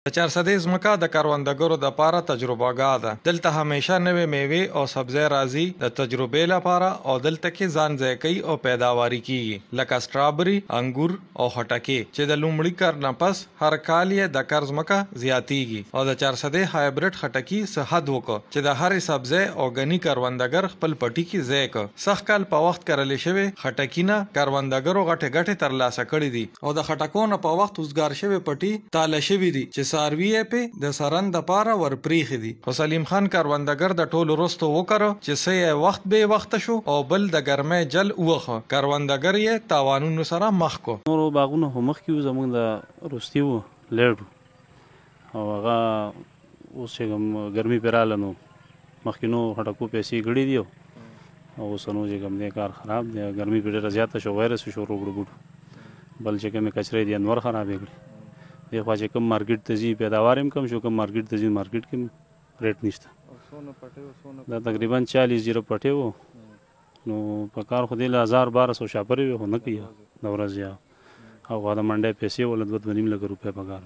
د چارسدې ځمکه د کروندګرو دپاره تجربهګاه ده. دلته همیشه نوې میوې او سبزۍ راځي د تجربې لپاره او دلته کې ځان ځای کوي او پیداواري کیږي لکه سټرابري، انګور او خټکي چې د لومړي کر نه پس هر کال یې د کر ځمکه زیاتیږي. او د چارسدې هایبریډ خټکي څه حد وکړ چې د هرې سبزۍ او غني کروندګر خپل پټي کې ځای کړ. سږ کال په وخت کرلې شوې خټکي نه کروندګرو غټې ترلاسه کړي دي او د خټکو نه په وخت وزګار شوي پټي تاله شوي دي چې څاروي یې په د سرند دپاره ورپریښي دي. خو سلیم خان کروندګر د ټولو وروسته وکړو چې څه یې وخت بې وخته شو او بل د ګرمۍ جل ووخه. کروندګر یې تاوانونو سره مخ کو. نورو باغونو خو مخکې وو، زموږ د وروستي وو لیډ او هغه اوس چې کوم ګرمي پرې راغله نو مخکې نو خټکو پیسې ګړي دي او اوس نو چې کوم دی کار خراب دی. ګرمي پرې ډېره زیاته شو، وایرس شروع کړو بوټو بل چې کومې کچرې دي انور خرابې کړي. دی خوا چې کوم مارکیټ ته ځي پیداوار هم کم شو، کوم مارکیټ ته ځي مارکیټ کې ریټ نشته. دا تقریبا 40 زیرو پټې وو نو په کار خو دی له 1000-1200 شاپرې وي خو نه کوي د ورځې او د منډۍ پیسې وله 2-2.5 لکه روپۍ په کار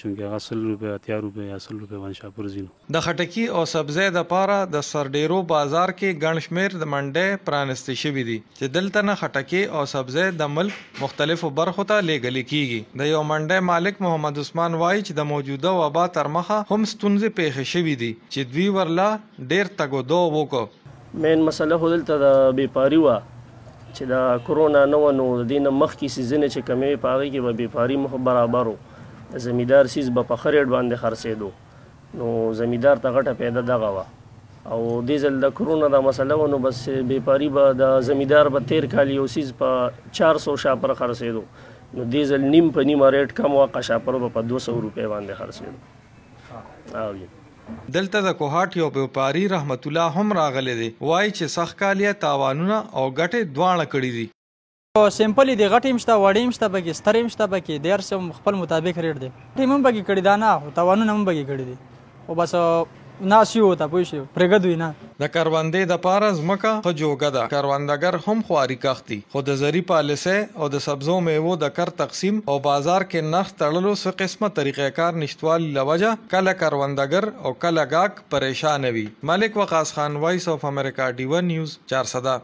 چونکې هغه 100 روپۍ 80 روپۍ یا 100 روپۍ باندې شاپر ځي. د خټکي او سبزۍ دپاره د سرډیرو بازار کې ګڼ شمېر د منډۍ پرانستې شوي دي چې دلته نه خټکي او سبزۍ د ملک مختلفو برخو ته لیږلې کیږي. د یو منډۍ مالک محمد عثمان وایي چې د موجوده وبا تر مخه هم ستونزې پیښې شوي دي چې دوی ورله ډېر تګ و دو وکړو. مین مسله خو دلته د بېپاري وه چې د کرونا نه وه نو د دې نه مخکې سیزنې چې کمې په هغې کې به بېپاري مخ برابر و. د زمیندار سیز به په ښه ریټ باندې خرڅېدو نو زمیندار ته غټه پیدا دغه وه او دې ځل د کرونا دا مسله وه نو بس بېپاري به د زمیندار به تېر کال یو سیز په 400 شاپر خرڅېدو نو دې ځل نیم په نیمه ریټ کم وه شاپر به په 200 روپۍ باندې خرڅېدو. دلته د کوهاټ یو بیپاري رحمت الله هم راغلی دی. وایي چې سږ کال یې تاوانونه او ګټې دواړه کړي دي. سیمپل دی غټ هم شته وړې هم شته پکې ستر هم شته پکې د هر څه خپل مطابق ریټ دی. ټیم هم پکې کړي دا نه خو تاوانونه هم پکې کړي دي خو بس ناس یو ته پوه شو پرېږدوي نه. د کروندې دپاره ځمکه ښه جوګه ده. کروندګر هم خواري کښت دي خو د زرعي پالیسۍ او د سبزو میوو د کر تقسیم او بازار کې نرخ تړلو څه قسمه طریقې کار نشتوالي له وجه کله کروندګر او کله ګاهک پریشانه وي. ملک وقاص خان، وایس آف امریکا، ډیون نیوز، چارسده.